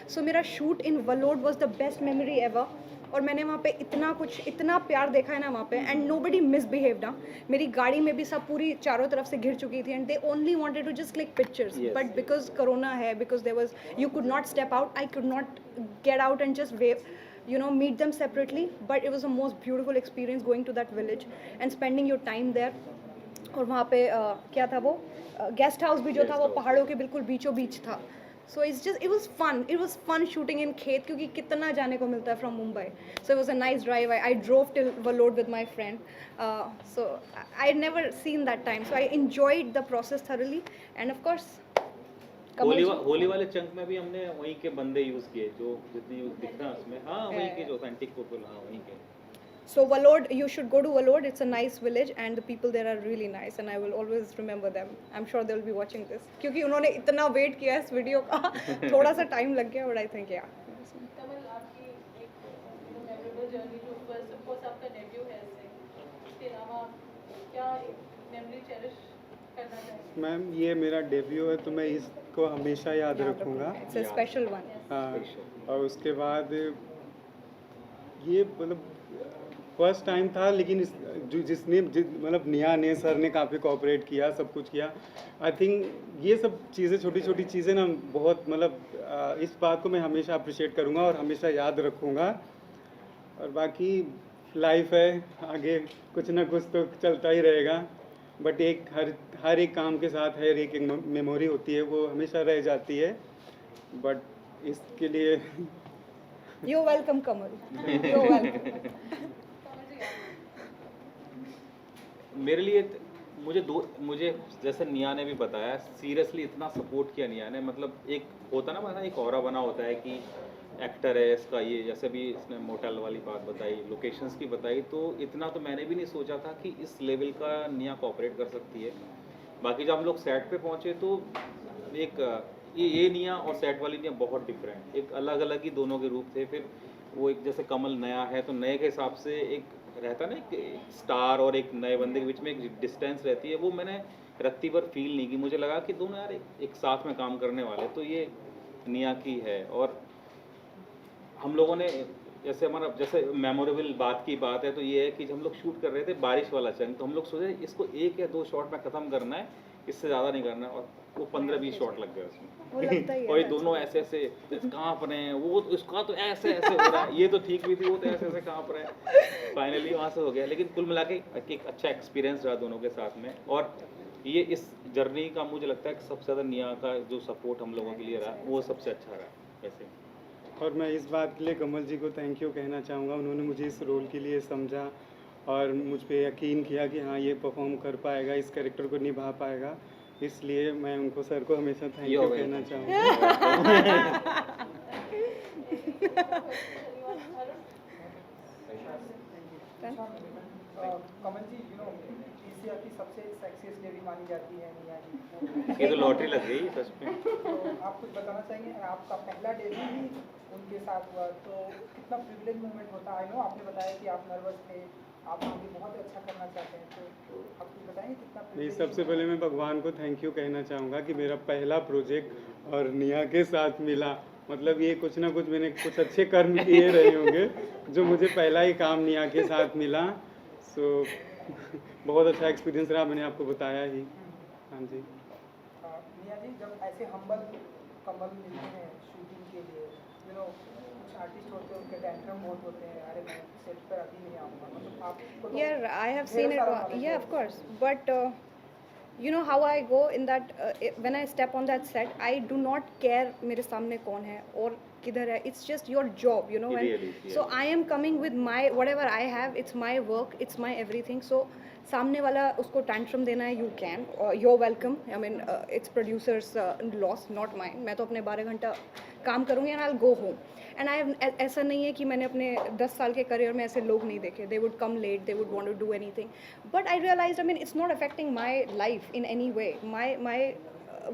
सो मेरा shoot in वलोड was the best memory ever. और मैंने वहाँ पे इतना प्यार देखा है ना वहाँ पे, एंड नो बडी मिसबिहेव ना। मेरी गाड़ी में भी सब पूरी चारों तरफ से घिर चुकी थी, and they only wanted to just click pictures, but because corona है, because there was, you could not step out, I could not get out and just wave, meet them separately, but it was the most beautiful experience going to that village and spending your time there. और वहाँ पे क्या था वो guest house भी जो था वो पहाड़ों के बिल्कुल बीचों बीच था। So it was fun shooting in खेत, क्योंकि कितना जाने को मिलता है from Mumbai. So it was a nice drive. I drove till वलोड with my friend, so I never seen that time, so I enjoyed the process thoroughly. And of course Holi वाले chunk में भी हमने वहीं के बंदे यूज किए जो जितनी दिख रहा है उसमें, हाँ वहीं के जो ऑथेंटिक पीपल, हाँ वहीं के। So Valod, you should go to Valod. It's a nice village and the people there are really nice, and I will always remember them. I'm sure they will be watching this क्योंकि उन्होंने इतना wait किया इस video का थोड़ा सा time लग गया, but I think yeah. कमल, आपकी एक मेमोरेबल जर्नी जो फर्स्ट ऑफ कोर्स आपका डेब्यू है, इसके अलावा क्या मेमोरी चेरिश करना चाहेंगे? मैम ये मेरा डेब्यू है तो मैं इसको हमेशा याद रखूँगा। It's a special one. हाँ, और उसके बाद ये मतलब फर्स्ट टाइम था, लेकिन मतलब निया ने सर ने काफ़ी कोऑपरेट किया, सब कुछ किया। आई थिंक ये सब चीज़ें, छोटी छोटी चीज़ें ना बहुत मतलब इस बात को मैं हमेशा अप्रिशिएट करूँगा और हमेशा याद रखूँगा। और बाकी लाइफ है, आगे कुछ ना कुछ तो चलता ही रहेगा, बट एक हर एक काम के साथ हर एक मेमोरी होती है, वो हमेशा रह जाती है। बट इसके लिए You're welcome, Kamal. You're welcome. मेरे लिए मुझे जैसे निया ने भी बताया, सीरियसली इतना सपोर्ट किया निया ने। मतलब एक होता ना एक ऑरा बना होता है कि एक्टर है इसका, ये जैसे भी इसने मोटेल वाली बात बताई, लोकेशंस की बताई, तो इतना तो मैंने भी नहीं सोचा था कि इस लेवल का निया कोऑपरेट कर सकती है। बाकी जब हम लोग सेट पे पहुंचे तो एक ये निया और सेट वाली निया बहुत डिफरेंट, एक अलग अलग ही दोनों के रूप थे। फिर वो एक जैसे कमल नया है तो नए के हिसाब से एक रहता ना, एक स्टार और एक नए बंदे के बीच में एक डिस्टेंस रहती है, वो मैंने रत्ती पर फील नहीं की। मुझे लगा कि दोनों यार एक साथ में काम करने वाले, तो ये निया की है। और हम लोगों ने जैसे मेमोरेबल बात की बात है तो ये है कि जब हम लोग शूट कर रहे थे बारिश वाला चंक, तो हम लोग सोचे इसको 1 या 2 शॉट में ख़त्म करना है, इससे ज़्यादा नहीं करना है, और वो 15-20 शॉट लग गए उसमें। और ये दोनों ऐसे काँप रहे हैं, वो इसका तो ऐसे हो रहा है, ये तो ठीक भी थी, वो तो ऐसे काँप रहे हैं। फाइनली वहाँ से हो गया, लेकिन कुल मिला के एक अच्छा एक्सपीरियंस रहा दोनों के साथ में। और ये इस जर्नी का मुझे लगता है कि सबसे ज़्यादा निया का जो सपोर्ट हम लोगों के लिए रहा वो सबसे अच्छा रहा वैसे। और मैं इस बात के लिए कमल जी को थैंक यू कहना चाहूँगा। उन्होंने मुझे इस रोल के लिए समझा और मुझ पे यकीन किया कि हाँ ये परफॉर्म कर पाएगा, इस कैरेक्टर को निभा पाएगा, इसलिए मैं उनको सर को हमेशा थैंक यू कहना चाहूँगा। कमल जी, एशिया की सबसे सेक्सीएस्ट लेडी मानी जाती है निया जी। ये तो लॉटरी लग गई सच में। तो आप कुछ बताना चाहेंगे? आपका पहला डेब्यू भी उनके साथ हुआ, तो कितना प्रिविलेज मोमेंट होता है? आई नो आपने बताया कि आप नर्वस थे, आप आगे बहुत अच्छा करना चाहते हैं, तो आप कुछ बताएंगे कितना नहीं, सबसे पहले मैं भगवान को थैंक यू कहना चाहूँगा कि मेरा पहला प्रोजेक्ट और निया के साथ मिला। मतलब ये कुछ ना कुछ मैंने कुछ अच्छे कर्म किए रहे होंगे जो मुझे पहला ही काम निया के साथ मिला। सो बहुत अच्छा एक्सपीरियंस रहा, मैंने आपको बताया ही। हाँ जी। निया जी, जब ऐसे हम्बल कमल मिलते हैं शूटिंग के लिए, कुछ आर्टिस्ट होते हैं उनके टेंट्रम बहुत होते हैं, अरे मैं सेट पर अभी नहीं आऊँगा, मतलब आप Yeah, I have seen it. Yeah, of course. But you know how I go in that when I step on that set, I do not care मेरे सामने कौन है और किधर है. It's just your job, you know. So I am coming with my whatever I have. It's my work. It's my everything. So सामने वाला उसको tantrum देना है, you can. You're welcome. I mean, it's producers' loss, not mine. मैं तो अपने 12 घंटा काम करूँगी and I'll go home. And I ऐसा नहीं है कि मैंने अपने 10 साल के करियर में ऐसे लोग नहीं देखे. They would come late, they would want to do anything, but I realise I mean it's not affecting my life in any way. My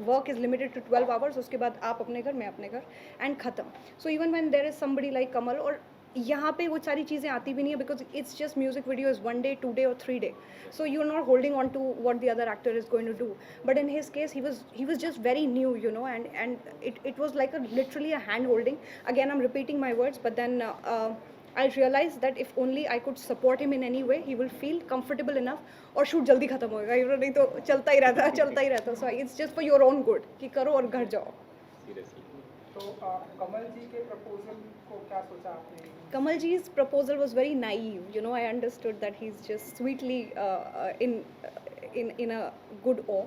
work is limited to 12 hours. उसके बाद आप अपने घर, मैं अपने घर, एंड ख़त्म. So even when there is somebody like Kamal, और यहाँ पे वो सारी चीज़ें आती भी नहीं है because it's just music video is 1 day 2 day और 3 day, so you're not holding on to what the other actor is going to do. But in his case he was just very new, you know, and it was like a literally a hand holding. Again, I'm repeating my words, but then I realized that if only I could support him in any way, he will feel comfortable enough और shoot जल्दी खत्म होएगा, you know, नहीं तो चलता ही रहता. So it's just for your own good कि करो और घर जाओ. सीरियसली तो कमल जी के प्रपोजल को क्या सोचा आपने? Kamal ji's proposal was very naive. You know, I understood that he's just sweetly in a good awe.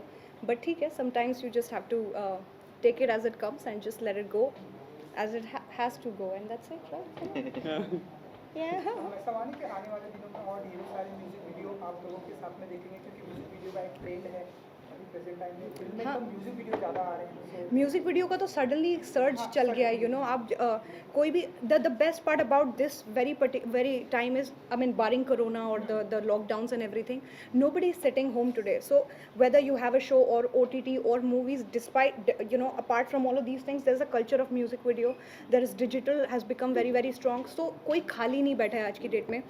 But ठीक है, sometimes you just have to take it as it comes and just let it go as it has to go, and that's it, right? Yeah. हम ऐसा माने कि आने वाले दिनों में और ढेरों सारे म्यूजिक वीडियो आप लोगों के साथ में देखेंगे, क्योंकि म्यूजिक वीडियो का एक ट्रेंड है अभी प्रेजेंट टाइम में, फिल्म में हाँ। तो म्यूजिक वीडियो ज़्यादा आ रहे हैं. So, म्यूजिक वीडियो का तो सडनली सर्च हाँ, चल गया है, suddenly. You know. आप कोई भी the best part about this very time is, I mean barring corona और the lockdowns and everything, nobody is sitting home today. So whether you have a show or OTT or movies, despite, you know, apart from all of these things, there's a culture of music video. There is digital has become very strong. So कोई खाली नहीं बैठा है आज की date में.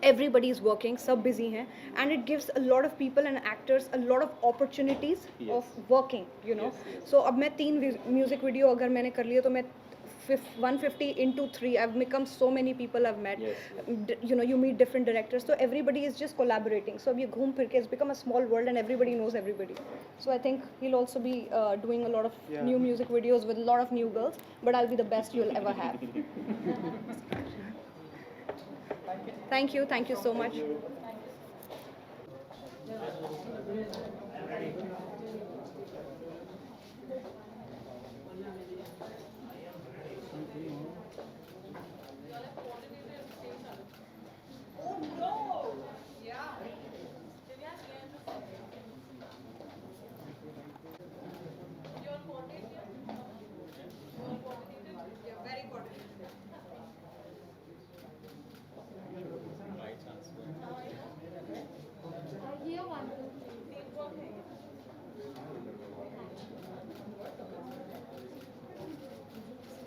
Everybody is working, सब busy हैं, and it gives a lot of people and actors a lot of opportunities Yes. of working, you know. Yes. So अब मैं 3 म्यूजिक वीडियो अगर मैंने कर लिया तो मैं 150 into 3, I've become so many people I've met. Yes, You know, you meet different directors, so everybody is just collaborating. So अब ये घूम फिर के it's become a small world and everybody knows everybody. So I think he'll also be doing a lot of Yeah. new music videos with a lot of new girls, but I'll be the best you'll ever have. Thank you so much.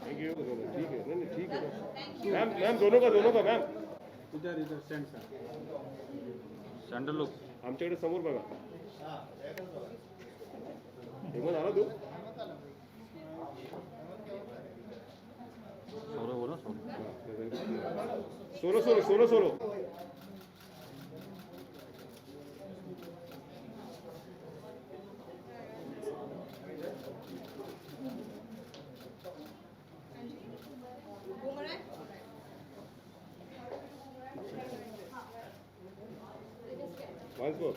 Thank you. ठीक है, नहीं ठीक है. Ma'am दोनों का ma'am इधर send sir. Sandal लोक आमच्याकडे समोर बघा. हेमंत आला तू? सोलो बोलो सोलो. Once more.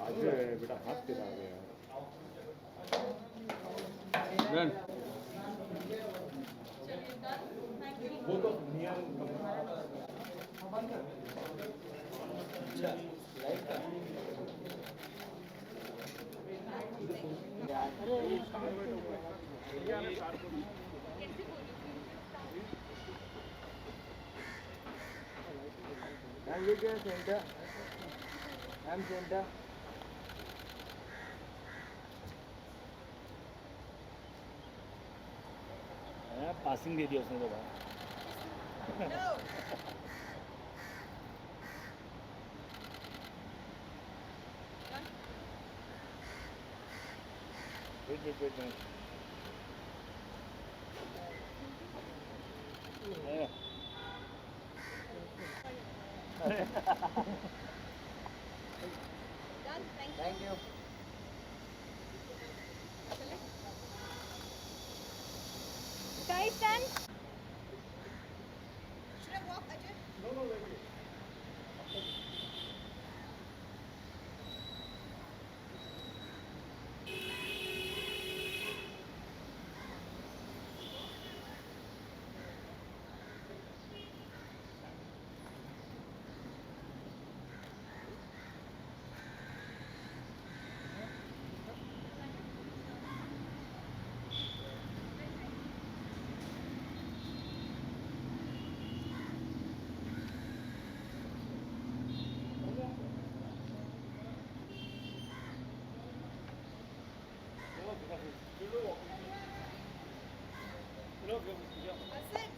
आज बेटा हाथ तेरा आ गया. डन. पासिंग दे दिया उसने तो बाहर. Wait. Thank you. Guys, stand. Should I walk, Ajay? Asif.